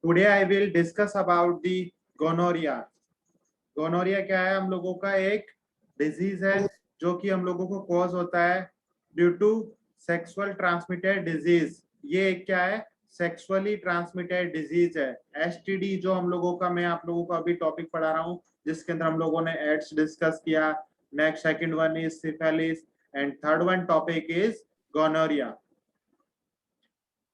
Today I will discuss about the gonorrhea. Gonorrhoea क्या है? हम लोगों का एक डिजीज है जो कि हम लोगों को कॉज होता है due to sexual transmitted disease. ये एक क्या है? सेक्सुअली ट्रांसमिटेड डिजीज है, एसटीडी, जो हम लोगों का, मैं आप लोगों को अभी टॉपिक पढ़ा रहा हूँ जिसके अंदर हम लोगों ने एड्स डिस्कस किया। Next second one is syphilis and third one topic is gonorrhoea.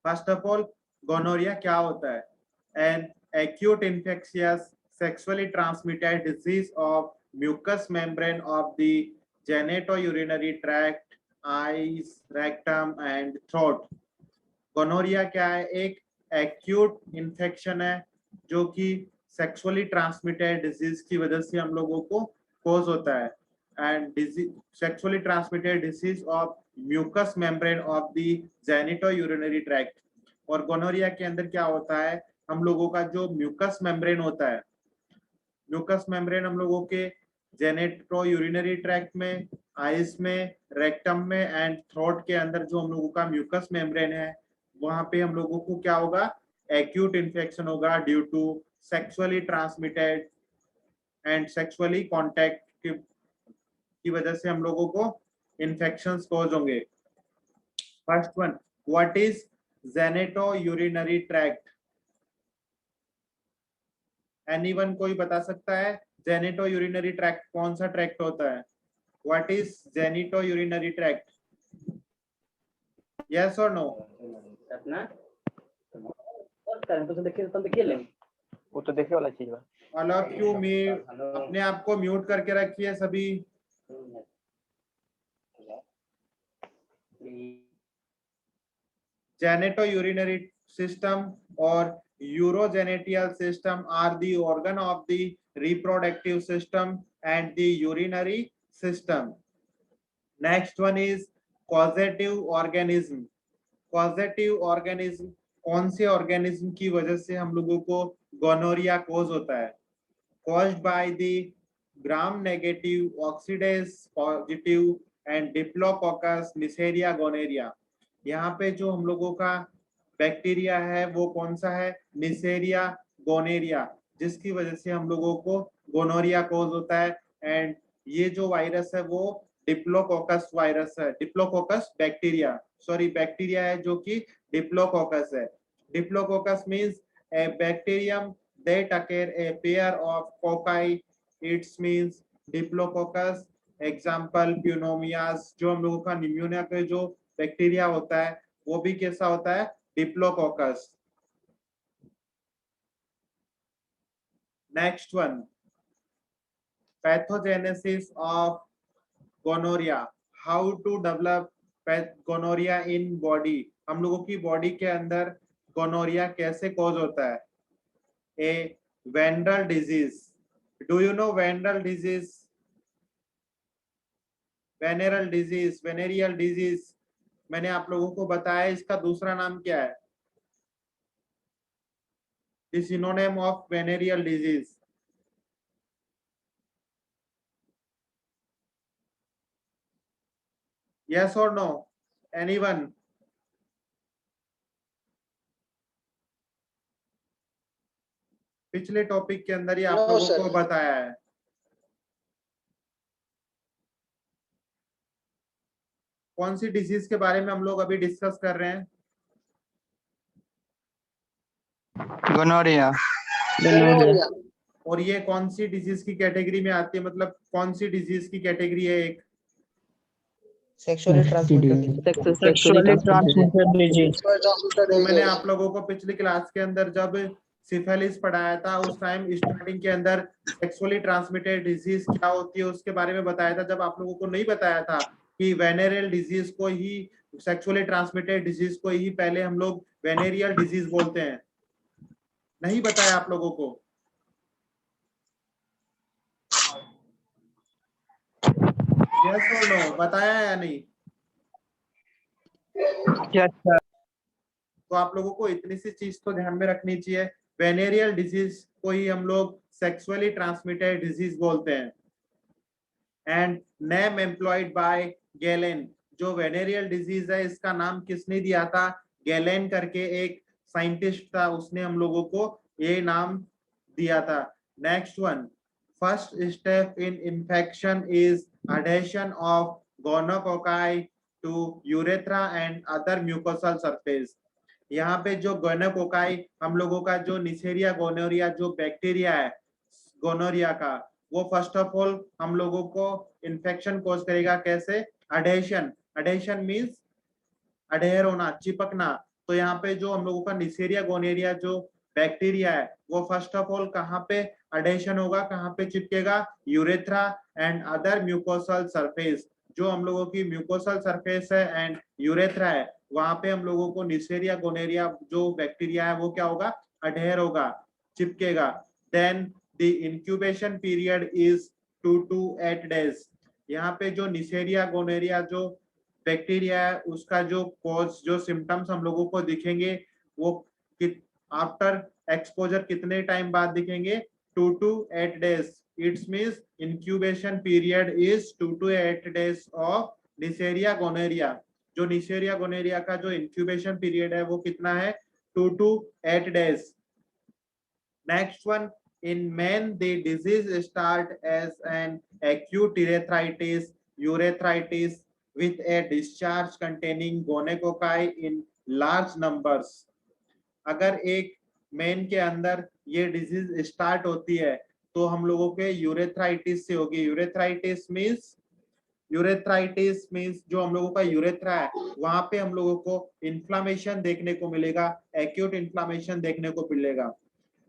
First of all, gonorrhoea क्या होता है? An acute infectious sexually transmitted disease of mucous membrane of the genitourinary tract, eyes, rectum and throat. Gonorrhoea क्या है? एक acute infection है जो कि sexually transmitted disease की वजह से हम लोगों को कोज होता है। And sexually transmitted disease of mucus membrane of the genitourinary tract. और गोनोरिया के अंदर क्या होता है? हम लोगों का जो म्यूकस मेम्ब्रेन होता है, म्यूकस मेम्ब्रेन हम लोगों के जेनिटोयूरिनरी ट्रैक्ट में, आइज में, रेक्टम में एंड थ्रोट के अंदर जो हम लोगों का म्यूकस मेम्ब्रेन है, वहां पे हम लोगों को क्या होगा? एक्यूट इन्फेक्शन होगा due to sexually transmitted and sexually contact की वजह से हम लोगों को इन्फेक्शंस कॉज होंगे। First one, what is genitourinary tract? Anyone कोई बता सकता है जेनिटोयूरिनरी ट्रैक्ट कौन सा ट्रैक्ट होता है? What is genitourinary tract? Yes और नो? वो तो देखे वाला चीज बा। ऑल ऑफ यू अपने आप को म्यूट करके रखिए सभी। जेनिटोयूरिनरी सिस्टम और urogenital system are the organ of the reproductive system and the urinary system. Next one is causative organism. Causative organism कौन से ऑर्गेनिज्म की वजह से हम लोगों को गोनोरिया कोज होता है? Caused by the gram negative, oxidase positive and Diplococcus neisseria gonorrhea. यहाँ पे जो हम लोगों का बैक्टीरिया है वो कौन सा है? निसेरिया गोनेरिया, जिसकी वजह से हम लोगों को गोनोरिया कोज होता है। एंड ये जो वायरस है वो डिप्लोकोकस वायरस है, डिप्लोकोकस बैक्टीरिया, सॉरी बैक्टीरिया है जो कि डिप्लोकोकस है। Diplococcus means a bacterium that occur a pair of cocci, it means diplococcus. Example pneumonias, जो हम लोगों का निमोनिया के जो बैक्टीरिया होता है वो भी कैसा होता है? Diplococcus. Next one, pathogenesis of gonorrhoea. How to develop gonorrhoea in body? हम लोगों की बॉडी के अंदर गोनोरिया कैसे कॉज होता है? A venereal disease. Do you know venereal disease? Venereal disease, venereal disease मैंने आप लोगों को बताया, इसका दूसरा नाम क्या है? The synonym of venereal disease. Yes or no? Anyone? पिछले टॉपिक के अंदर ही आप लोगों को बताया है। कौन सी डिजीज के बारे में हम लोग अभी डिस्कस कर रहे हैं? गोनोरिया। और ये कौन सी डिजीज की कैटेगरी में आती है? मतलब कौन सी डिजीज की कैटेगरी है? एक सेक्सुअली ट्रांसमिटेड डिजीज। तो मैंने आप लोगों को पिछली क्लास के अंदर जब सिफिलिस पढ़ाया था उस टाइम स्टार्टिंग के अंदर सेक्सुअली ट्रांसमिटेड डिजीज क्या होती है उसके बारे में बताया था। जब आप लोगों को नहीं बताया था कि वेनेरियल डिजीज को ही, सेक्सुअली ट्रांसमिटेड डिजीज को ही पहले हम लोग वेनेरियल डिजीज बोलते हैं, नहीं बताया आप लोगों को? यस और नो? बताया या नहीं? तो आप लोगों को इतनी सी चीज तो ध्यान में रखनी चाहिए, वेनेरियल डिजीज को ही हम लोग सेक्सुअली ट्रांसमिटेड डिजीज बोलते हैं। And name employed by Galen, जो वेनेरियल डिजीज है इसका नाम किसने दिया था? गैलेन करके एक साइंटिस्ट था, उसने हम लोगों को ये नाम दिया था। Next one, first step in infection is adhesion of gonococcus to urethra and other mucosal surface। यहाँ पे जो गोनोकोकाई हम लोगों का जो निसेरिया गोनोरिया जो बैक्टीरिया है गोनोरिया का, वो फर्स्ट ऑफ ऑल हम लोगों को इन्फेक्शन कॉज करेगा। कैसे? अडेशन, अडेशन मींस अडेयर होना, चिपकना। तो यहाँ पे जो हम लोगों का निसेरिया गोनेरिया जो बैक्टीरिया है वो फर्स्ट ऑफ ऑल कहाँ पे अडेशन होगा, कहाँ पे चिपकेगा? Urethra and other mucosal surface. जो हम लोगों की म्यूकोसल सरफेस है एंड यूरेथ्रा है, वहां पे हम लोगों को निसेरिया गोनेरिया जो बैक्टीरिया है वो क्या होगा? अडेयर होगा, चिपकेगा। Then the incubation period is 2 to 8 days। यहाँ पे जो निसेरिया गोनेरिया जो बैक्टीरिया है उसका जो कॉज जो सिम्टम्स हम लोगों को दिखेंगे वो आफ्टर एक्सपोजर कितने टाइम बाद दिखेंगे? 2 to 8 days। It's means incubation period is 2 to 8 days of Neisseria gonorrhoeae. जो निसेरिया गोनेरिया का जो इंक्यूबेशन पीरियड है वो कितना है? 2 to 8 days। Next one, in men the disease start as an acute urethritis with a discharge containing gonococci in large numbers। अगर एक main के अंदर ये डिजीज स्टार्ट होती है तो हम लोगों के यूरेथ्राइटिस से होगी। यूरेथ्राइटिस मींस जो हम लोगों का यूरेथ्रा है वहां पे हम लोगों को इन्फ्लामेशन देखने को मिलेगा, एक्यूट इन्फ्लामेशन देखने को मिलेगा।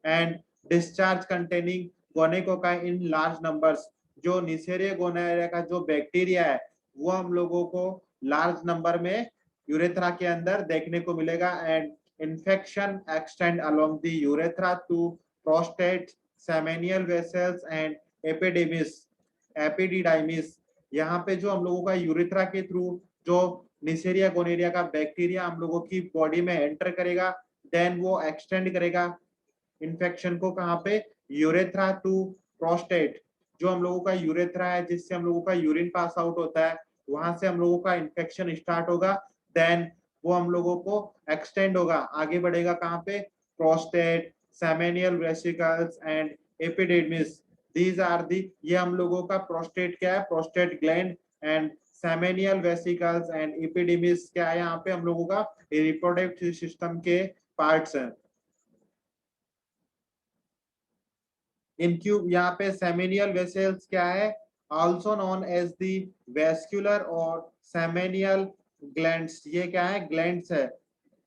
And discharge containing gonococci in large numbers. जो निसेरिया गोनोरिया का जो बैक्टीरिया है वो हम लोगों को लार्ज नंबर में यूरेथ्रा के अंदर देखने को मिलेगा। And infection extend along the urethra to prostate, seminal vessels and epididymis. यहाँ पे जो हम लोगों का यूरेथ्रा के थ्रू जो निसेरिया गोनेरिया का बैक्टीरिया हम लोगों की बॉडी में एंटर करेगा, देन वो एक्सटेंड करेगा इन्फेक्शन को कहाँ पे? Urethra to prostate. जो हम लोगों का यूरेथ्रा है जिससे हम लोगों का यूरिन पास आउट होता है, वहां से हम लोगों का इन्फेक्शन स्टार्ट होगा। देन वो हम लोगों को एक्सटेंड होगा, आगे बढ़ेगा कहाँ पे? Prostate, seminal vesicles and epididymis. These are the, ये हम लोगों का प्रोस्टेट क्या है? Prostate gland and seminal vesicles and epididymis क्या है? यहाँ पे हम लोगों का रिप्रोडक्टिव सिस्टम के पार्ट्स हैं। यहाँ पे सेमेनियल वेसल्स क्या है? Also known as the vesicular और सेमेनियल ग्लैंड्स। ये क्या है? ग्लैंड्स है।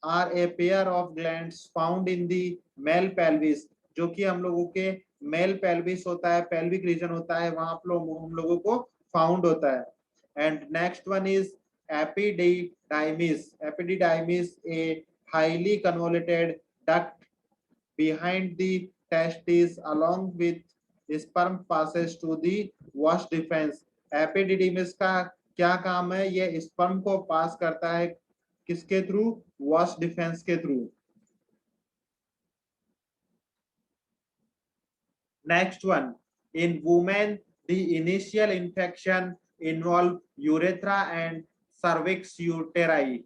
Are a pair of glands found in the male pelvis. जो कि हम लोगों के मेल पेल्विस होता है, पेल्विक रीजन होता है, वहां हम लोगों को फाउंड होता है। And next one is epididymis. Epididymis a highly convoluted duct behind the testes along with sperm passes to the wash defense। Epididymis का क्या काम है? ये स्पर्म को पास करता है किसके थ्रू? वॉश डिफेंस के through. Next one, in women the initial infection involve urethra and cervix uteri.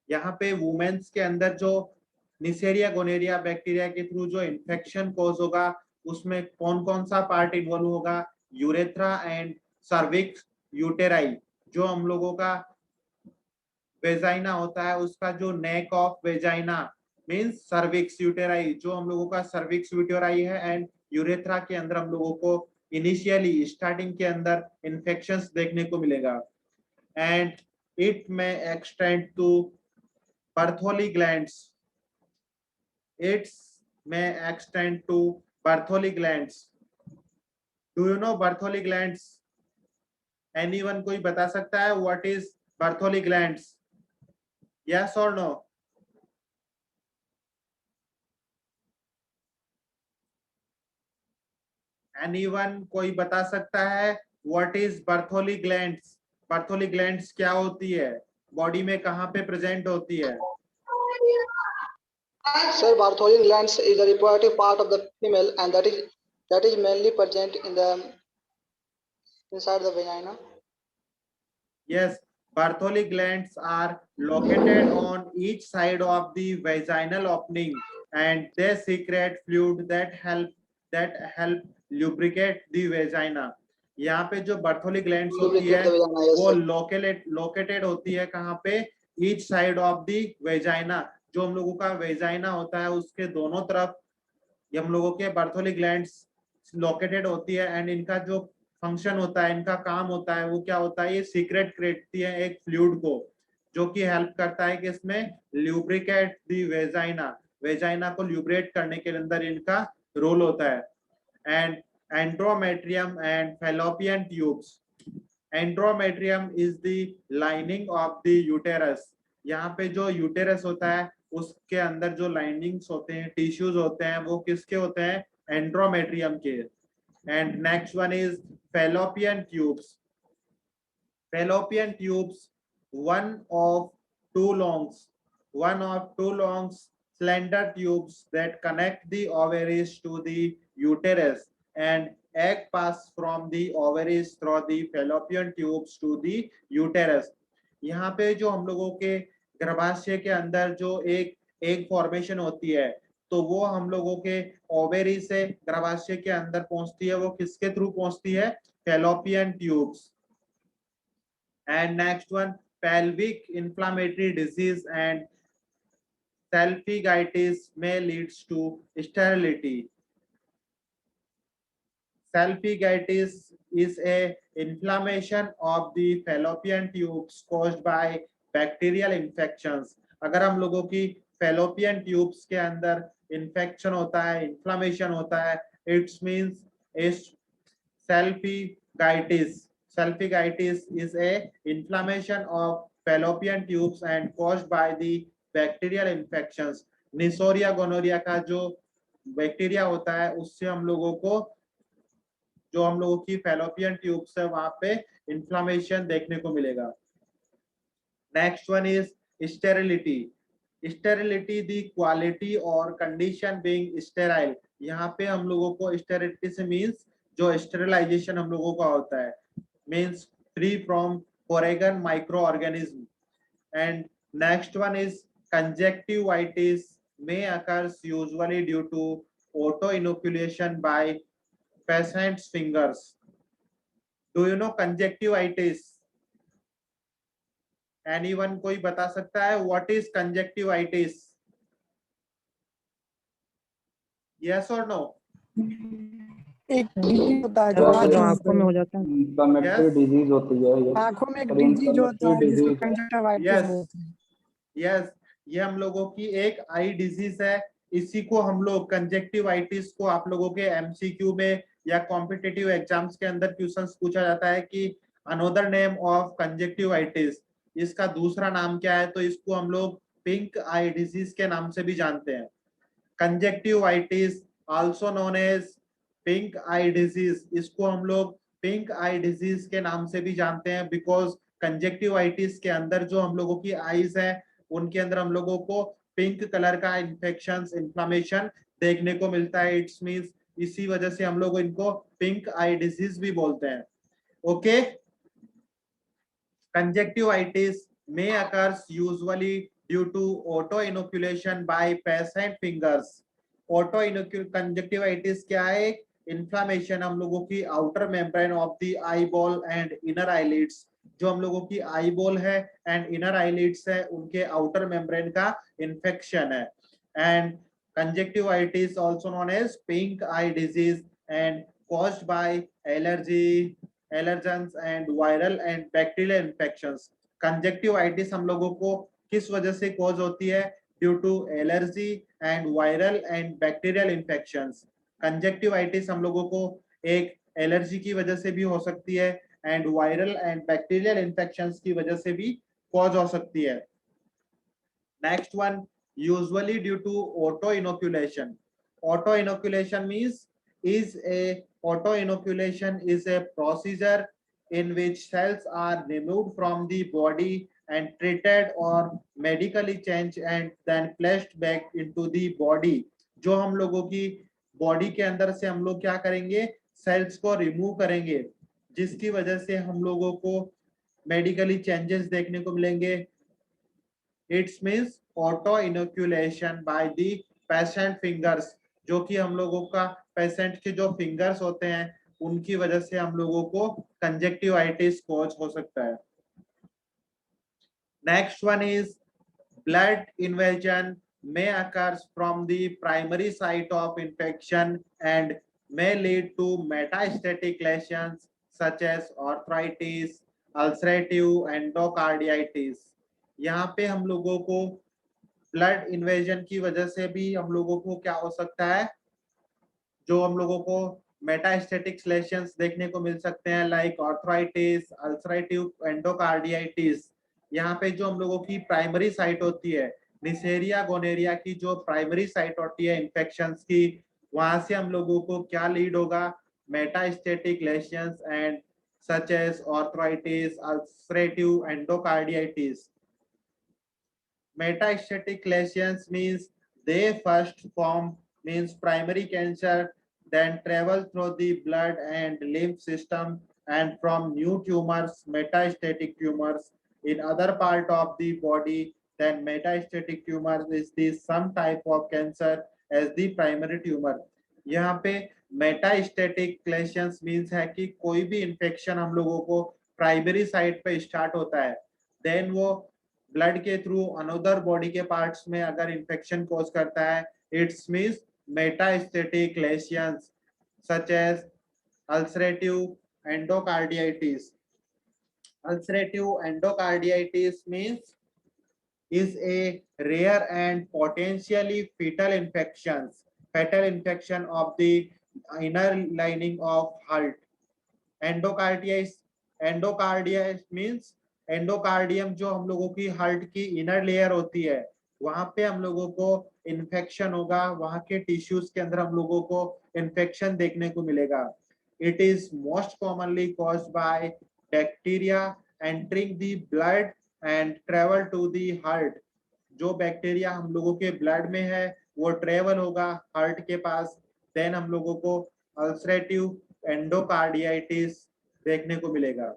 यहाँ पे वुमेन्स के अंदर जो निसेरिया गोनेरिया बैक्टीरिया के थ्रू जो इन्फेक्शन कॉज होगा उसमें कौन कौन सा पार्ट इन्वॉल्व होगा? Urethra and cervix uteri. जो हम लोगों का वेजाइना होता है उसका जो neck of vagina means cervix uteri. जो हम लोगों का सर्विक्स यूटेराई है एंड यूरेथ्रा के अंदर हम लोगों को इनिशियली स्टार्टिंग के अंदर इन्फेक्शंस देखने को मिलेगा। And it may extend to Bartholin glands. It may extend to Bartholin glands। Do you know Bartholin glands? Anyone कोई बता सकता है what is Bartholin glands? Yes or no? Anyone कोई बता सकता है what is Bartholin glands? Bartholin glands क्या होती है? बॉडी में कहाँ पे प्रेजेंट होती है? Sir, Bartholin glands is the reproductive part of the female, and that is mainly present in the inside the vagina. Yes, Bartholin glands are located on each side of the vaginal opening and they secrete fluid that help lubricate the vagina. यहाँ पे जो बर्थोली glands होती है Lubricate the vagina, yes, वो sir. Located होती है कहाँ पे? Each side of the vagina. जो हम लोगों का वेजाइना होता है उसके दोनों तरफ ये हम लोगों के बर्थोली ग्लैंड्स लोकेटेड होती है एंड इनका जो फंक्शन होता है, इनका काम होता है वो क्या होता है? ये सीक्रेट करती है एक फ्लूइड को जो कि हेल्प करता है कि इसमें ल्यूब्रिकेट दी वेजाइना, वेजाइना को ल्यूब्रेट करने के अंदर इनका रोल होता है। And endometrium and fallopian tubes. Endometrium is the lining of the uterus. यहाँ पे जो यूटेरस होता है उसके अंदर जो लाइनिंग्स होते हैं, टिश्यूज होते हैं, वो किसके होते हैं? एंड्रोमेट्रियम के। And next one is fallopian tubes. Fallopian tubes, one of two long slender tubes that connect the ovaries to the uterus, and egg pass from the ovaries through the fallopian tubes to the uterus. यहाँ पे जो हम लोगों के गर्भाशय के अंदर जो एक एग फॉर्मेशन होती है तो वो हम लोगों के ओवेरी से गर्भाशय के अंदर पहुंचती है। वो किसके थ्रू पहुंचती है? Fallopian tubes. And next one, pelvic inflammatory disease and salpingitis may leads to sterility. Salpingitis is a inflammation of the fallopian tubes caused by bacterial infections. अगर हम लोगों की fallopian tubes के अंदर infection होता है, inflammation होता है, it means is salpingitis. Salpingitis is a inflammation of fallopian tubes and caused by the bacterial infections. Neisseria gonorrhoea का जो बैक्टीरिया होता है उससे हम लोगों को जो हम लोगों की फैलोपियन ट्यूब्स है वहां पे इन्फ्लामेशन देखने को मिलेगा। Next one is sterility. Sterility the quality और कंडीशन बीइंग स्टेराइल। यहाँ पे हम लोगों को स्टेरिलिटी से मींस जो स्टेरिलाइजेशन हम लोगों का होता है, means free from foreign microorganism. And next one is conjunctivitis may occurs usually due to auto inoculation by patient's fingers. Do you know conjunctivitis? Anyone कोई बता सकता है what is conjunctivitis? Yes or no? एक disease होता है जो जो आंखों में हो जाता है। इन्फ्लेमेटरी डिजीज होती है ये। आंखों में एक डिजीज होता है जिसको कंजक्टिवाइटिस Yes. बोलते हैं। यस, ये हम लोगों की एक आई डिजीज है। इसी को हम लोग कंजक्टिवाइटिस को आप लोगों के एमसीक्यू में या कॉम्पिटिटिव एग्जाम्स के अंदर क्वेश्चंस पूछा जाता है कि अनदर नेम ऑफ कंजक्टिवाइटिस, इसका दूसरा नाम क्या है? तो इसको हम लोग पिंक आई डिजीज के नाम से भी जानते हैं। Conjunctivitis also known as pink eye disease, इसको हम लोग पिंक आई डिजीज के नाम से भी जानते हैं बिकॉज कंजक्टिवाइटिस के अंदर जो हम लोगों की आईज है उनके अंदर हम लोगों को पिंक कलर का इन्फेक्शन, इन्फ्लेमेशन देखने को मिलता है। इट्स मींस इसी वजह से हम लोग इनको पिंक आई डिजीज भी बोलते हैं। Okay, conjunctivitis may occurs usually due to auto inoculation by patient fingers. Auto conjunctivitis क्या है? इन्फ्लामेशन हम लोगों की outer membrane of the eye ball and inner eyelids. जो हम लोगों की आई बॉल है एंड इनर आईलिड्स है उनके आउटर मेम्ब्रेन का इन्फेक्शन है। And conjunctivitis also known as pink eye disease and caused by allergens and viral and bacterial infections. Conjunctivitis हम लोगों को किस वजह से कॉज होती है? Due to allergy and viral and bacterial infections. Conjunctivitis हम लोगों को एक एलर्जी की वजह से भी हो सकती है and viral and bacterial infections की वजह से भी कॉज हो सकती है। Next one, usually due to auto inoculation. Auto inoculation means auto inoculation is a procedure in which cells are removed from the body and treated or medically changed and then placed back into the body. जो हम लोगों की body के अंदर से हम लोग क्या करेंगे? सेल्स को रिमूव करेंगे जिसकी वजह से हम लोगों को मेडिकली चेंजेस देखने को मिलेंगे। It's means auto inoculation by the patient fingers, जो कि हम लोगों का पेशेंट के जो फिंगर्स होते हैं उनकी वजह से हम लोगों को कंजक्टिवाइटिस कॉज हो सकता है। Next one is blood invasion may occur from the primary site of infection and may lead to metastatic lesions such as arthritis, ulcerative endocarditis। यहाँ पे हम लोगों को ब्लड इन्वेजन की वजह से भी हम लोगों को क्या हो सकता है, जो हम लोगों को मेटास्टेटिक लेशंस देखने को मिल सकते हैं, लाइक आर्थराइटिस, अल्सरेटिव एंडोकार्डियाइटिस। यहाँ पे जो हम लोगों की प्राइमरी साइट होती है, निसेरिया गोनेरिया की जो प्राइमरी साइट होती है इन्फेक्शंस की, वहां से हम लोगों को क्या लीड होगा, metastatic lesions and such as arthritis, ulcerative endocarditis. Metastatic lesions means they first form means primary cancer, then travel through the blood and lymph system, and from new tumors, metastatic tumors in other part of the body, then metastatic tumor is the some type of cancer as the primary tumor। यहाँ पे metastatic lesions means है कि कोई भी infection हम लोगों को primary site पे स्टार्ट होता है, देन वो ब्लड के थ्रू अनदर बॉडी के पार्ट्स में अगर इंफेक्शन कॉज करता है, it's means metastatic lesions such as ulcerative endocarditis. Ulcerative endocarditis means is a rare and potentially fatal infection of the inner lining of heart। Endocarditis means endocardium जो हम लोगों की heart की inner layer होती है, वहां पे हम लोगों को इन्फेक्शन होगा, वहां के टिश्यूज के अंदर हम लोगों को इन्फेक्शन देखने को मिलेगा। It is most commonly caused by bacteria entering the blood and travel to the heart. जो बैक्टीरिया हम लोगों के ब्लड में है वो ट्रेवल होगा हार्ट के पास, देन हम लोगों को अल्सरेटिव एंडोकार्डियाइटिस देखने को मिलेगा।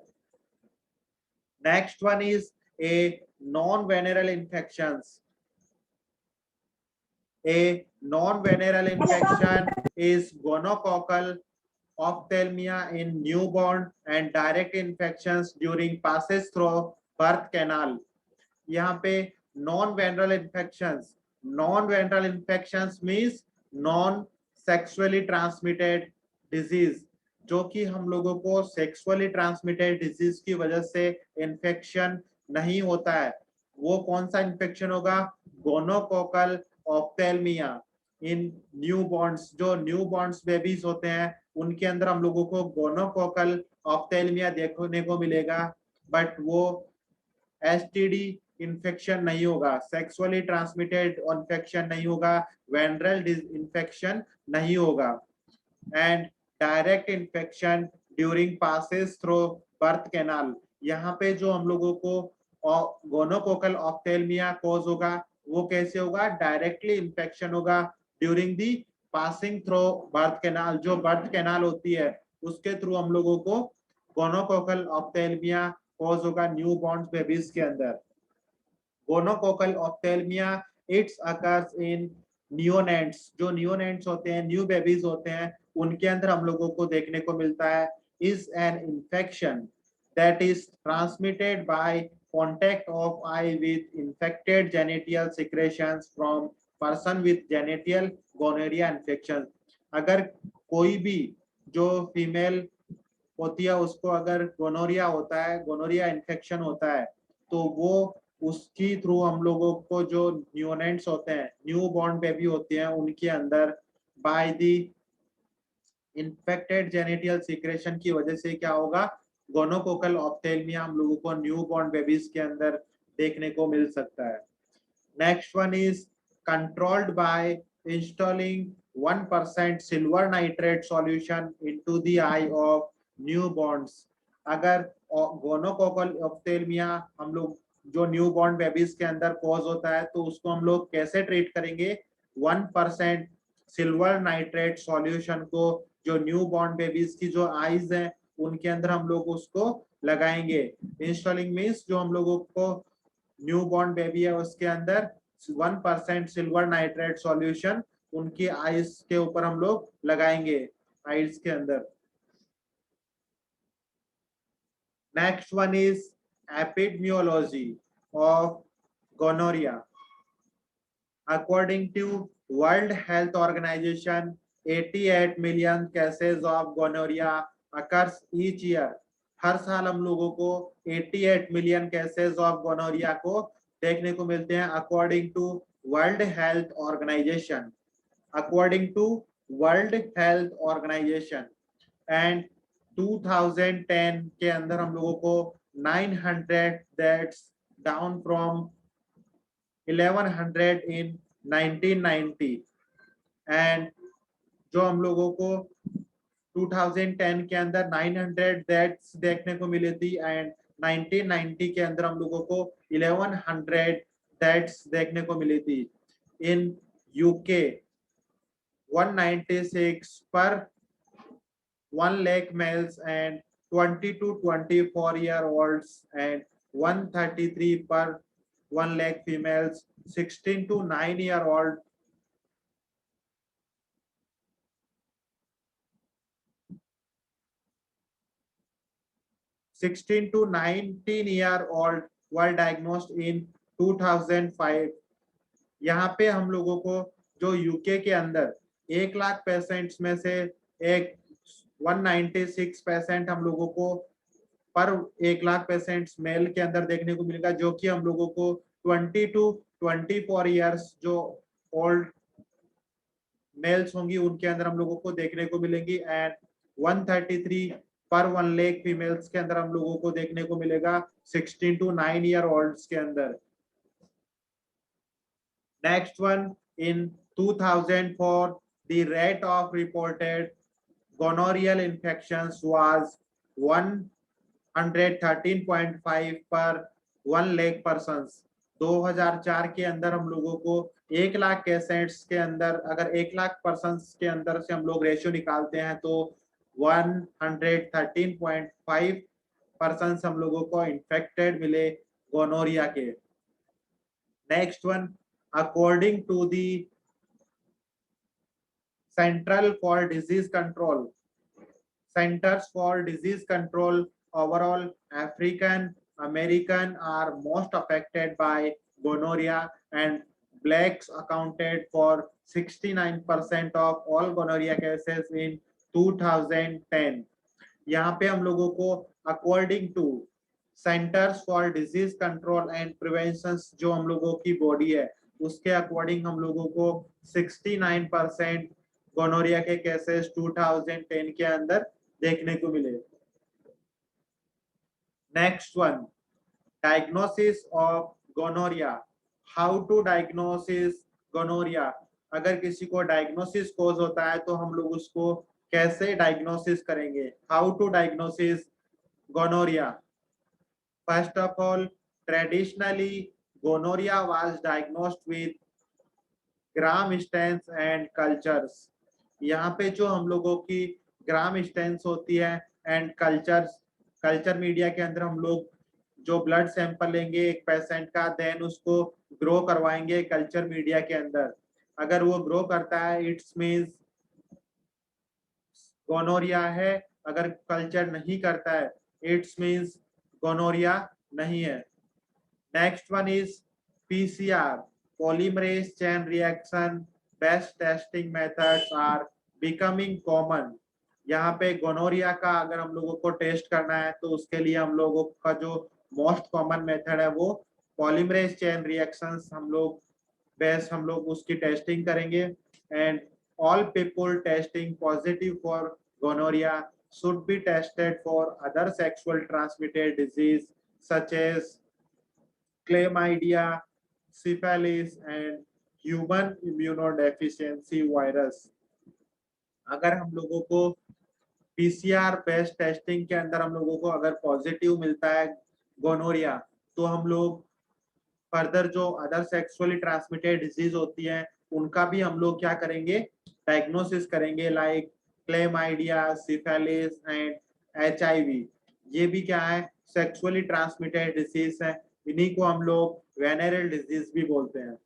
Next one is a non venereal infections. A non-venereal infection is gonococcal ophthalmia in newborn and direct infections during passes through birth canal। यहाँ पे non-venereal infections means non sexually transmitted disease, जो कि हम लोगों को सेक्सुअली ट्रांसमिटेड डिजीज की वजह से इन्फेक्शन नहीं होता है। वो कौन सा इन्फेक्शन होगा, गोनोकोकल ऑप्थेल्मिया इन न्यूबॉर्न्स। जो न्यूबॉर्न्स बेबीज होते हैं उनके अंदर हम लोगों को गोनोकोकल ऑप्थेल्मिया देखने को मिलेगा, बट वो एसटीडी इन्फेक्शन नहीं होगा, सेक्सुअली ट्रांसमिटेड इन्फेक्शन नहीं होगा, वेनरल इन्फेक्शन नहीं होगा। And direct infection during passes through birth canal. यहाँ पे जो हम लोगों को गोनोकोकल ऑप्थेल्मिया कॉज होगा वो कैसे होगा, डायरेक्टली इन्फेक्शन होगा during the passing through birth canal. जो बर्थ कैनाल होती है उसके थ्रू हम लोगों को गोनोकोकल ऑप्थेल्मिया कॉज होगा न्यूबॉर्न बेबीज के अंदर। Gonococcal ophthalmia it's occurs in neonates. जो नियोनेट्स होते हैं, न्यू बेबीज होते हैं, उनके अंदर हम लोगों को देखने को मिलता है। Is an infection that is transmitted by contact of eye with infected genital secretions from person with genital gonorrhea infection। अगर कोई भी जो फीमेल होती है उसको अगर गोनोरिया होता है, गोनोरिया इन्फेक्शन होता है, तो वो उसकी थ्रू हम लोगों को जो न्यूनेट्स होते हैं, न्यू बॉर्न बेबी होते हैं, उनके अंदर by the infected genital secretion की वजह से क्या होगा, गोनोकोकल ऑप्थेल्मिया हम लोगों को न्यू बॉर्न बेबीज के अंदर देखने को मिल सकता है। Next one is controlled by installing 1% silver nitrate solution into the I of new borns. अगर गोनोकोकल ऑप्थेल्मिया हम लोग जो न्यू बॉर्न बेबीज के अंदर कॉज होता है तो उसको हम लोग कैसे ट्रीट करेंगे, 1% सिल्वर नाइट्रेट सॉल्यूशन को जो न्यू बॉर्न बेबीज की जो आईज हैं उनके अंदर हम लोग उसको लगाएंगे। इंस्टॉलिंग मीन्स जो हम लोगों को न्यू बॉर्न बेबी है उसके अंदर 1% सिल्वर नाइट्रेट सॉल्यूशन उनकी आइस के ऊपर हम लोग लगाएंगे, आइस के अंदर। Next one is epidemiology of gonorrhea. According to World Health Organization, 88 million cases of gonorrhea occurs each year. हर साल हम लोगों को 88 मिलियन केसेस ऑफ गोनोरिया को देखने को मिलते हैं according to World Health Organization, according to World Health Organization. And 2010 के अंदर हम लोगों को 900 deaths down from 1100 in 1990 and जो हम लोगों को 2010 के अंदर 900 डेथ्स देखने को मिली थी एंड 1990 के अंदर हम लोगों को 1100 डेथ्स देखने को मिली थी। इन यूके 196 पर 1 lakh males and 20 to 24 year olds and 133 per 1 lakh females, 16 to 9 year old, (16 to 19-year-old) were diagnosed in 2005। यहाँ पे हम लोगों को जो यूके के अंदर 1 लाख पेशेंट्स में से एक 196% हम लोगों को पर 1 लाख पेशेंट्स मेल के अंदर देखने को मिलेगा, जो कि हम लोगों को 20 to 24 इयर्स जो ओल्ड मेल्स होंगी उनके अंदर हम लोगों को देखने को मिलेंगी एंड 133 पर 1 लाख फीमेल्स के अंदर हम लोगों को देखने को मिलेगा 16 to 9 year olds के अंदर। Next one, in 2004 the rate of reported gonorrheal infections was 113.5 per 1 lakh persons। 2004 के अंदर हम लोगों को 1 लाख पेशेंट्स के अंदर अगर 1 लाख पर्सन्स के अंदर से हम लोग रेशियो निकालते हैं तो 113.5 पर्सन्स हम लोगों को इन्फेक्टेड मिले गोनोरिया के। Next one, according to the Central for Disease Control, Centers for Disease Control, overall African American are most affected by gonorrhea and blacks accounted for 69% of all gonorrhea cases in 2010। यहाँ पे हम लोगों को according to Centers for Disease Control and Prevention जो हम लोगों की body है उसके अकॉर्डिंग हम लोगों को 69% गोनोरिया के केसेस 2010 के अंदर देखने को मिले। Next one, diagnosis of gonorrhoea. How to diagnosis gonorrhoea. अगर किसी को डायग्नोसिस कोज होता है तो हम लोग उसको कैसे डायग्नोसिस करेंगे। How to diagnosis gonorrhoea. First of all, traditionally gonorrhoea was diagnosed with gram stains and cultures. यहाँ पे जो हम लोगों की ग्राम स्टेन्स होती है एंड कल्चर मीडिया के अंदर हम लोग जो ब्लड सैंपल लेंगे एक पेशेंट का, देन उसको ग्रो करवाएंगे कल्चर मीडिया के अंदर। अगर वो ग्रो करता है इट्स मींस गोनोरिया है, अगर कल्चर नहीं करता है इट्स मींस गोनोरिया नहीं है। Next one is PCR, polymerase chain reaction based testing methods are becoming common। यहाँ पे गोनोरिया का अगर हम लोगों को टेस्ट करना है तो उसके लिए हम लोगों का जो मोस्ट कॉमन मेथड है वो पॉलीमरेज चेन रिएक्शंस हम लोग उसकी टेस्टिंग करेंगे and all people testing positive for gonorrhoea should be tested for other sexual transmitted disease such as chlamydia, syphilis and human immunodeficiency virus। अगर हम लोगों को पीसीआर बेस्ड टेस्टिंग के अंदर हम लोगों को अगर पॉजिटिव मिलता है गोनोरिया तो हम लोग फर्दर जो अदर सेक्सुअली ट्रांसमिटेड डिजीज होती है उनका भी हम लोग क्या करेंगे, डायग्नोसिस करेंगे, like chlamydia, syphilis and HIV। ये भी क्या है, सेक्सुअली ट्रांसमिटेड डिसीज है, इन्हीं को हम लोग वेनेरियल डिजीज भी बोलते हैं।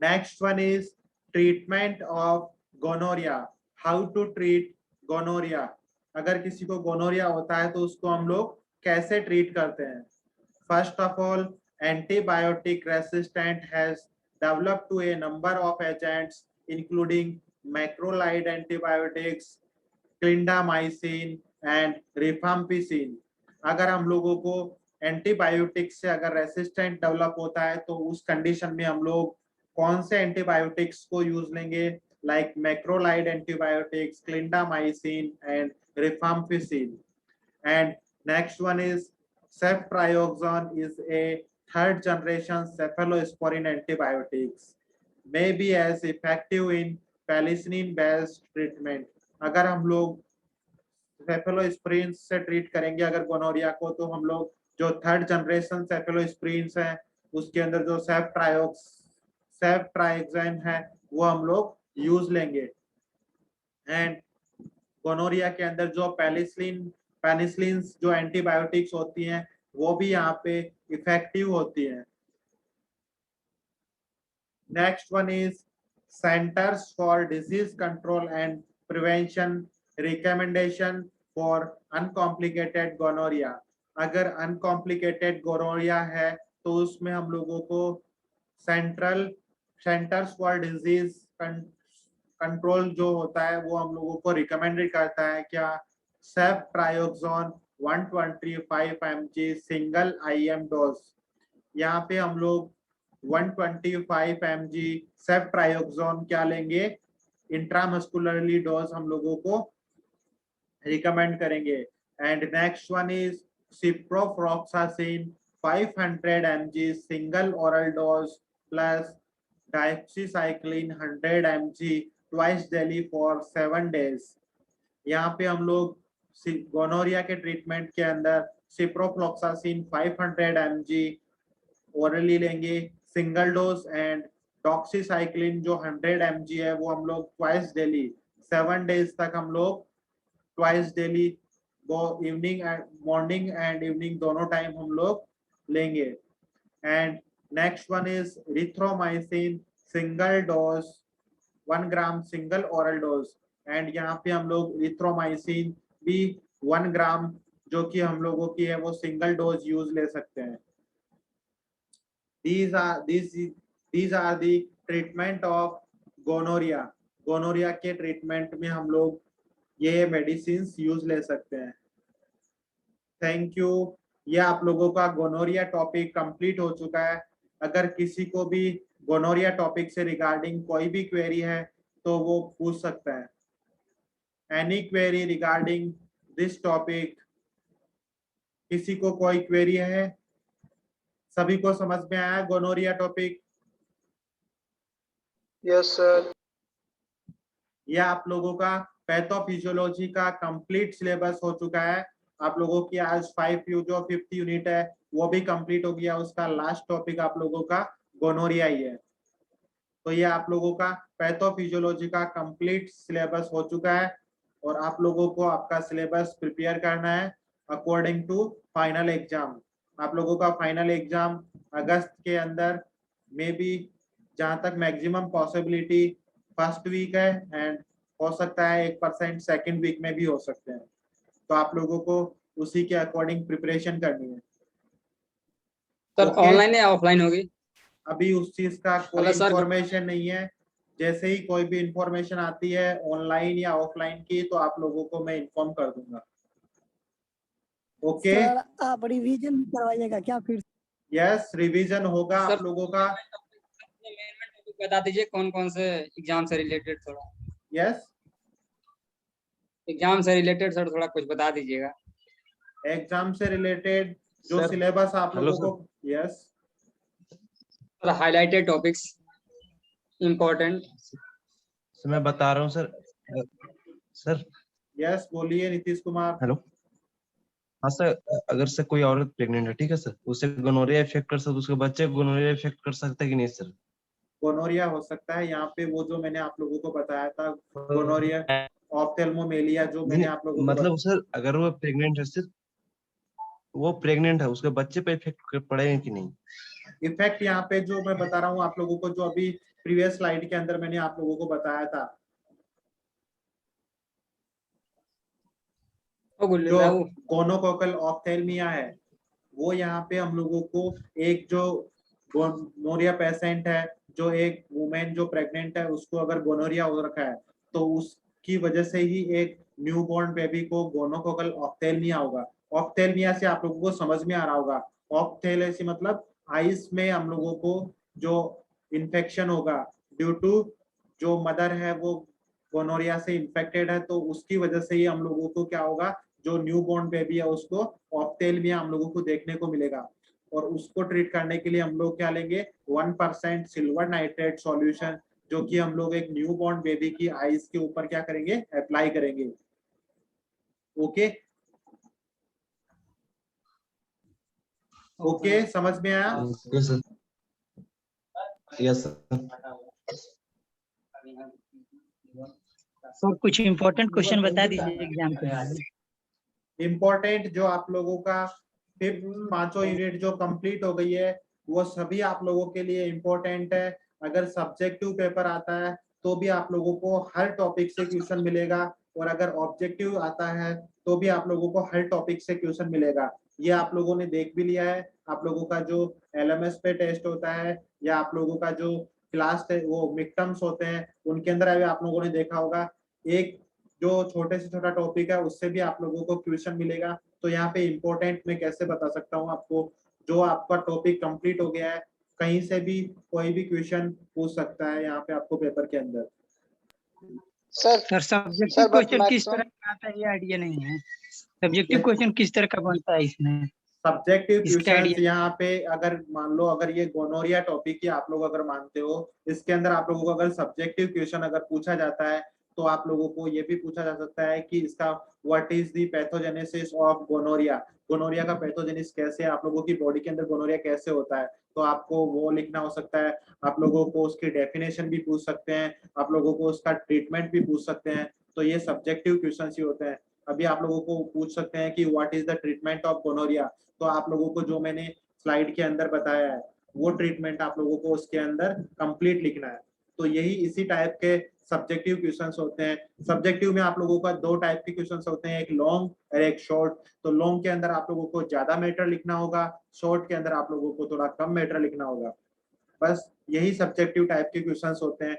Next one is treatment of gonorrhea. How to treat gonorrhea? अगर किसी को गोनोरिया होता है तो उसको हम लोग कैसे ट्रीट करते हैं? First of all, antibiotic resistant has developed to a number of agents including macrolide antibiotics, clindamycin and rifampicin. अगर हम लोगों को एंटीबायोटिक से अगर रेसिस्टेंट डेवलप होता है तो उस कंडीशन में हम लोग कौन से एंटीबायोटिक्स को यूज लेंगे? Like macrolide antibiotics, clindamycin and rifampicin. And next one is ceftriaxone is a third generation cephalosporin antibiotics, may be as effective in penicillin based treatment. अगर हम लोग सेफेलोस्प्रिन से ट्रीट करेंगे अगर गोनोरिया को, तो हम लोग जो थर्ड जनरेशन सेफेलोस्प्रिन है उसके अंदर जो सेफ्ट्राइक्साइन है वो हम लोग यूज लेंगे. एंड गोनोरिया के अंदर जो पेनिसिलिन जो एंटीबायोटिक्स होती हैं वो भी यहाँ पे इफेक्टिव होती हैं. Next one is Centers for Disease Control and Prevention recommendation for uncomplicated gonorrhoea. अगर अनकॉम्प्लिकेटेड गोनोरिया है तो उसमें हम लोगों को सेंटर्स फॉर डिजीज कंट्रोल जो होता है वो हम लोगों को रिकमेंडेड करता है क्या? सेफ्ट्राइक्साइन 125 mg सिंगल IM डोज. यहाँ पे हम लोग 125 mg सेफ्ट्राइक्साइन क्या लेंगे? इंट्रामस्कुलरली डोज हम लोगों को रिकमेंड करेंगे. And next one is ciprofloxacin 500 mg single oral dose plus doxycycline 100 mg twice daily for 7 days. यहाँ पे हम लोग गोनोरिया के ट्रीटमेंट के अंदर सिप्रोफ्लॉक्सासिन 500 mg ओरली लेंगे सिंगल डोज एंड डॉक्सीसाइक्लिन जो 100 mg है वो हम लोग ट्वाइस डेली 7 days तक हम लोग ट्वाइस डेली वो evening and morning and evening दोनों टाइम हम लोग लेंगे. And next one is erythromycin single dose 1 gram single oral dose. And यहाँ पे हम लोग रिथ्रोमाइसिन भी 1 ग्राम जो कि हम लोगों की है वो सिंगल डोज यूज ले सकते हैं. These are the treatment of gonorrhea. Gonorrhoea के ट्रीटमेंट में हम लोग ये मेडिसिन यूज ले सकते हैं. Thank you. ये आप लोगों का गोनोरिया टॉपिक कंप्लीट हो चुका है. अगर किसी को भी गोनोरिया टॉपिक से रिगार्डिंग कोई भी क्वेरी है तो वो पूछ सकता है. Any query regarding this topic? किसी को कोई क्वेरी है? सभी को समझ में आया गोनोरिया टॉपिक? Yes, sir. ये आप लोगों का पैथोफिजियोलॉजी का कंप्लीट सिलेबस हो चुका है. आप लोगों की आज 5th यूनिट है वो भी कंप्लीट हो गया. उसका लास्ट टॉपिक आप लोगों का गोनोरिया ही है. तो ये आप लोगों का पैथोफिजियोलॉजी का कंप्लीट सिलेबस हो चुका है और आप लोगों को आपका सिलेबस प्रिपेयर करना है अकॉर्डिंग टू फाइनल एग्जाम. आप लोगों का फाइनल एग्जाम अगस्त के अंदर मे बी जहां तक मैक्सिमम पॉसिबिलिटी फर्स्ट वीक है एंड हो सकता है 1% सेकेंड वीक में भी हो सकते हैं. तो आप लोगों को उसी के अकॉर्डिंग प्रिपरेशन करनी है. Sir Okay? ऑनलाइन या ऑफलाइन होगी? अभी उस चीज का कोई हेलो सर. इंफॉर्मेशन नहीं है. जैसे ही कोई भी इंफॉर्मेशन आती है ऑनलाइन या ऑफलाइन की तो आप लोगों को मैं इन्फॉर्म कर दूंगा. ओके? सर आप रिवीजन करवाइएगा क्या फिर? यस, रिवीजन होगा सर, आप लोगों का. टॉपिक बता दीजिए कौन कौन से एग्जाम से रिलेटेड. थोड़ा यस, एग्जाम से रिलेटेड सर थोड़ा कुछ बता दीजिएगा. एग्जाम से रिलेटेड जो सर, सिलेबस आप हेलो लोगों को. Yes, sir highlighted topics important. मैं बता रहा हूँ सर. सर यस बोलिए नीतीश कुमार। हेलो। हाँ सर, अगर सर कोई औरत प्रेग्नेंट है, ठीक है सर, उसे गोनोरिया इफेक्ट कर सकता है, उसके बच्चे को गोनोरिया इफेक्ट कर सकता है कि नहीं सर? गोनोरिया हो सकता है यहाँ पे, वो जो मैंने आप लोगों को बताया था, गोनोरिया ऑप्थेल्मोमेलिया जो मैंने आप लोगों को मतलब सर अगर वो प्रेग्नेंट है सर, वो प्रेग्नेंट है, उसके बच्चे पे इफेक्ट पड़ेगा कि नहीं? इफेक्ट यहाँ पे जो मैं बता रहा हूँ आप लोगों को, जो अभी प्रीवियस स्लाइड के अंदर मैंने आप लोगों को बताया था, ओ गुल्लू जो बाबू, गोनोकोकल ऑप्थेल्मिया है, वो यहाँ पे हम लोगों को एक जो गोनोरिया पेशेंट है, जो एक वुमेन जो प्रेग्नेंट है, उसको अगर गोनोरिया हो रखा है तो उसकी वजह से ही एक न्यू बॉर्न बेबी को गोनोकोकल ऑप्थेल्मिया होगा। ऑप्थेल्मिया से आप लोगों को समझ में आ रहा होगा, ऑप्थेल्मिया मतलब आईज में हम लोगों को जो इन्फेक्शन होगा ड्यू टू जो मदर है वो गोनोरिया से इन्फेक्टेड है, तो उसकी वजह से ही हम लोगों को क्या होगा, जो न्यू बॉर्न बेबी है उसको ऑप्थेल्मिया हम लोगों को देखने को मिलेगा। और उसको ट्रीट करने के लिए हम लोग क्या लेंगे, 1% सिल्वर नाइट्रेट सॉल्यूशन, जो कि हम लोग एक न्यू बॉर्न बेबी की आईज के ऊपर क्या करेंगे, अप्लाई करेंगे। ओके ओके, समझ में आया? Okay sir. Yes sir. Sir कुछ इम्पोर्टेंट क्वेश्चन बता दीजिए एग्जाम के। इम्पोर्टेंट जो आप लोगों का फिफ्थ 5 यूनिट जो कंप्लीट हो गई है, वो सभी आप लोगों के लिए इम्पोर्टेंट है। अगर सब्जेक्टिव पेपर आता है तो भी आप लोगों को हर टॉपिक से क्वेश्चन मिलेगा, और अगर ऑब्जेक्टिव आता है तो भी आप लोगों को हर टॉपिक से क्वेश्चन मिलेगा। ये आप लोगों ने देख भी लिया है। आप लोगों का जो LMS पे टेस्ट होता है, या आप लोगों का जो क्लास वो मिड टर्म्स होते हैं, उनके अंदर अभी आप लोगों ने देखा होगा, एक जो छोटे से छोटा टॉपिक है उससे भी आप लोगों को क्वेश्चन मिलेगा। तो यहाँ पे इम्पोर्टेंट मैं कैसे बता सकता हूँ आपको, जो आपका टॉपिक कंप्लीट हो गया है, कहीं से भी कोई भी क्वेश्चन पूछ सकता है यहाँ पे आपको पेपर के अंदर। Sir sir sir subjective but question किस मैक्सिमम तरह का आता है ये आइडिया नहीं है। सब्जेक्टिव क्वेश्चन किस तरह का बनता है इसमें, सब्जेक्टिव इसका क्वेश्चंस आइडिया। यहाँ पे अगर मान लो, अगर ये गोनोरिया टॉपिक ही आप लोग अगर मानते हो, इसके अंदर आप लोगों को अगर सब्जेक्टिव क्वेश्चन अगर पूछा जाता है, तो आप लोगों को ये भी पूछा जा सकता है कि इसका what is the pathogenesis of gonorrhoea, gonorrhoea का पैथोजेनिस कैसे है, आप लोगों की बॉडी के अंदर गोनोरिया कैसे होता है, तो आपको वो लिखना हो सकता है। आप लोगों को उसकी डेफिनेशन भी पूछ सकते हैं, आप लोगों को उसका ट्रीटमेंट भी पूछ सकते हैं। तो ये सब्जेक्टिव क्वेश्चन ही होते हैं। अभी आप लोगों को पूछ सकते हैं कि what is the treatment of gonorrhoea, तो आप लोगों को जो मैंने स्लाइड के अंदर बताया है वो ट्रीटमेंट आप लोगों को उसके अंदर कंप्लीट लिखना है। तो यही इसी टाइप के सब्जेक्टिव क्वेश्चंस होते हैं। सब्जेक्टिव में आप लोगों का 2 टाइप के क्वेश्चंस होते हैं, एक लॉन्ग और एक शॉर्ट। तो लॉन्ग के अंदर आप लोगों को ज्यादा मैटर लिखना होगा, शॉर्ट के अंदर आप लोगों को थोड़ा कम मैटर लिखना होगा। बस यही सब्जेक्टिव टाइप के क्वेश्चंस होते हैं।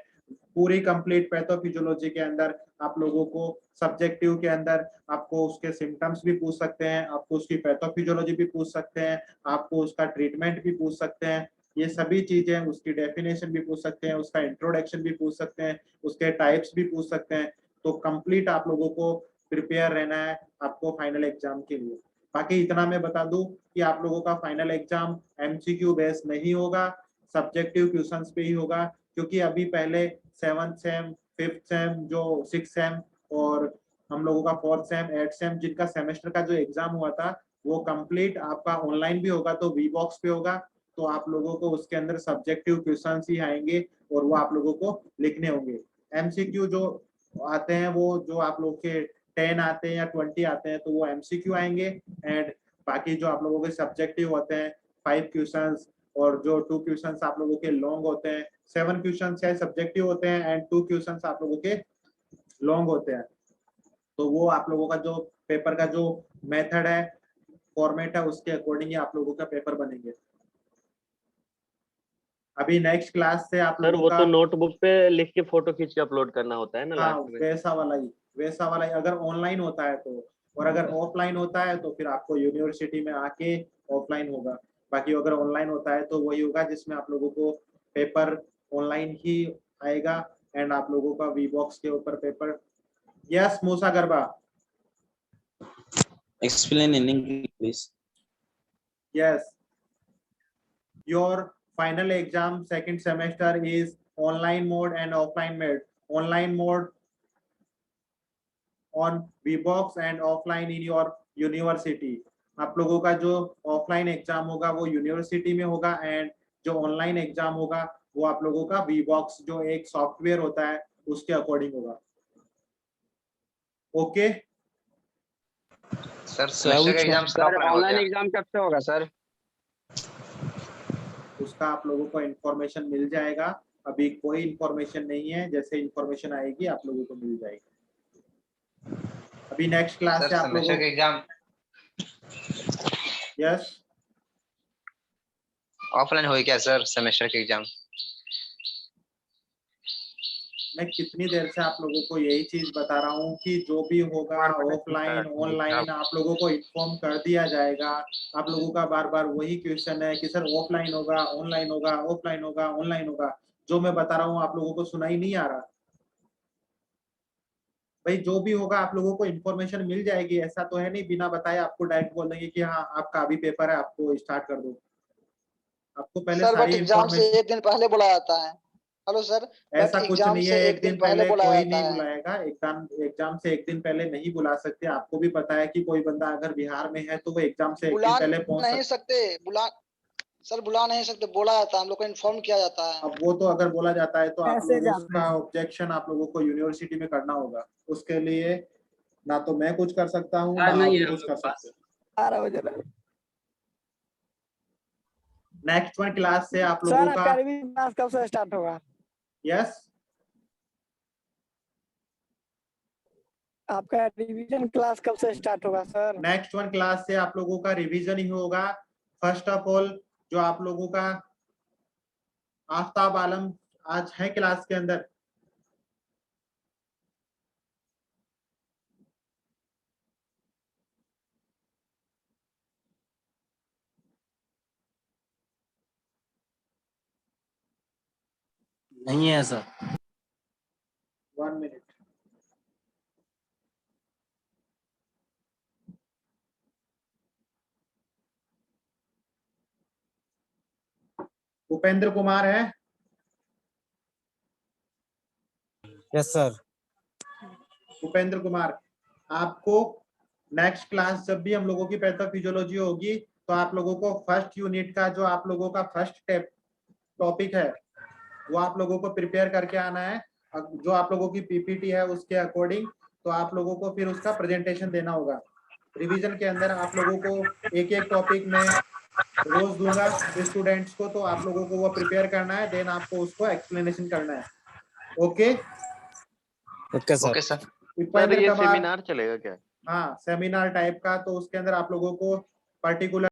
पूरी कंप्लीट पैथोफिजियोलॉजी के अंदर आप लोगों को सब्जेक्टिव के अंदर आपको उसके सिम्टम्स भी पूछ सकते हैं, आपको उसकी पैथोफिजियोलॉजी भी पूछ सकते हैं, आपको उसका ट्रीटमेंट भी पूछ सकते हैं, ये सभी चीजें, उसकी डेफिनेशन भी पूछ सकते हैं, उसका इंट्रोडक्शन भी पूछ सकते हैं, उसके टाइप्स भी पूछ सकते हैं। तो कंप्लीट आप लोगों को प्रिपेयर रहना है आपको फाइनल एग्जाम के लिए। बाकी इतना मैं बता दूं कि आप लोगों का फाइनल एग्जाम MCQ बेस नहीं होगा, सब्जेक्टिव क्वेश्चंस पे ही होगा। क्योंकि अभी पहले 7th सेम, 5th सेम, जो 6th सेम और हम लोगों का 4th सेम, 8th सेम, जिनका सेमेस्टर का जो एग्जाम हुआ था वो कंप्लीट आपका ऑनलाइन भी होगा, तो वीबॉक्स पे होगा। तो आप लोगों को उसके अंदर सब्जेक्टिव क्वेश्चंस ही आएंगे और वो आप लोगों को लिखने होंगे। MCQ जो आते हैं वो जो आप लोग के 10 आते हैं या 20 आते हैं तो वो MCQ आएंगे। एंड बाकी जो आप लोगों के सब्जेक्टिव होते हैं 5 क्वेश्चंस, और जो 2 क्वेश्चंस आप लोगों के लॉन्ग होते हैं, 7 क्वेश्चंस है सब्जेक्टिव होते हैं एंड 2 क्वेश्चंस आप लोगों के लॉन्ग होते हैं। तो वो आप लोगों का जो पेपर का जो मेथड है, फॉर्मेट है, उसके अकॉर्डिंग ही आप लोगों का पेपर बनेंगे। अभी नेक्स्ट क्लास से आप सर लोगों वो का, तो नोटबुक पे लिख के फोटो खींच के अपलोड करना होता है ना हाँ लास्ट में? वैसा वाला ही अगर ऑनलाइन होता है तो, और अगर ऑफलाइन होता है तो फिर आपको यूनिवर्सिटी में आके ऑफलाइन होगा। बाकी अगर ऑनलाइन होता है तो वही होगा जिसमें आप लोगों को पेपर ऑनलाइन ही आएगा एंड आप लोगों का वीबॉक्स के ऊपर paper. Yes Musa garba, Explain in English, please. yes, your final exam second semester is online mode and offline mode. Online mode on VBOX and offline in your university. आप लोगों का जो ऑफलाइन एग्जाम होगा वो यूनिवर्सिटी में होगा and जो online exam होगा वो आप लोगों का VBOX जो एक सॉफ्टवेयर होता है उसके अकॉर्डिंग होगा। ओके सर सेमेस्टर का एग्जाम सर ऑनलाइन एग्जाम कब से होगा सर? उसका आप लोगों को इंफॉर्मेशन मिल जाएगा। अभी कोई इंफॉर्मेशन नहीं है, जैसे इंफॉर्मेशन आएगी आप लोगों को मिल जाएगी। अभी नेक्स्ट क्लास सर से आप सेमेस्टर लोगों का एग्जाम यस ऑफलाइन होगी क्या सर? सेमेस्टर के एग्जाम मैं कितनी देर से आप लोगों को यही चीज बता रहा हूँ कि जो भी होगा ऑफलाइन ऑनलाइन आप लोगों को इन्फॉर्म कर दिया जाएगा। आप लोगों का बार बार वही क्वेश्चन है कि सर ऑफलाइन होगा ऑनलाइन होगा ऑफलाइन होगा ऑनलाइन होगा। जो मैं बता रहा हूँ आप लोगों को सुनाई नहीं आ रहा? भाई जो भी होगा आप लोगों को इन्फॉर्मेशन मिल जाएगी। ऐसा तो है नहीं बिना बताए आपको डायरेक्ट बोल देंगे कि हाँ आपका अभी पेपर है आपको स्टार्ट कर दो। आपको पहले सर बट सारी एग्जाम से इन्फॉर्मेशन एक दिन पहले बुलाया जाता है। हेलो सर, बट ऐसा कुछ एग्जाम नहीं से है एक दिन पहले कोई बुलाया नहीं जाता है। बुलाएगा। एग्जाम से एक दिन पहले नहीं बुला सकते। आपको भी पता है कि कोई बंदा अगर बिहार में है तो वो एग्जाम से एक दिन बुला पहले पहुंच नहीं सकता सकते, बुला नहीं सकते, बोला जाता है, हम लोग को इन्फॉर्म किया जाता है। अब वो तो अगर बोला जाता है तो आप कैसे लोग जाते उसका हैं? ऑब्जेक्शन आप लोगों को यूनिवर्सिटी में करना होगा। उसके लिए ना तो मैं कुछ कर सकता हूँ ना आज नहीं आप है हम कुछ लोग कर पास। सकते। 12 बजे तक। नेक्स्ट वन क्लास से आप सर लोगों आपका का रिवीजन क्लास कब से स्टार्ट होगा? यस आपका रिवीजन क्लास कब से स्टार्ट होगा सर? नेक्स्ट वन क्लास से आप लोगों का रिवीजन ही होगा। फर्स्ट ऑफ ऑल जो आप लोगों का आफ्ताब आलम आज है क्लास के अंदर? नहीं है सर। 1 मिनट। उपेंद्र कुमार है? Yes sir. उपेंद्र कुमार, आपको नेक्स्ट क्लास जब भी हम लोगों की पैथोफिजियोलॉजी होगी तो आप लोगों को फर्स्ट यूनिट का जो आप लोगों का फर्स्ट टॉपिक है वो आप लोगों को प्रिपेयर करके आना है। जो आप लोगों की पीपीटी है उसके अकॉर्डिंग तो आप लोगों को फिर उसका प्रेजेंटेशन देना होगा। रिवीजन के अंदर आप लोगों को एक एक टॉपिक में रोज दूंगा स्टूडेंट्स को, तो आप लोगों को वो प्रिपेयर करना है, देन आपको उसको एक्सप्लेनेशन करना है। Okay okay sir. Sir Upendra ये कुमार, सेमिनार चलेगा क्या? हाँ सेमिनार टाइप का, तो उसके अंदर आप लोगों को पर्टिकुलर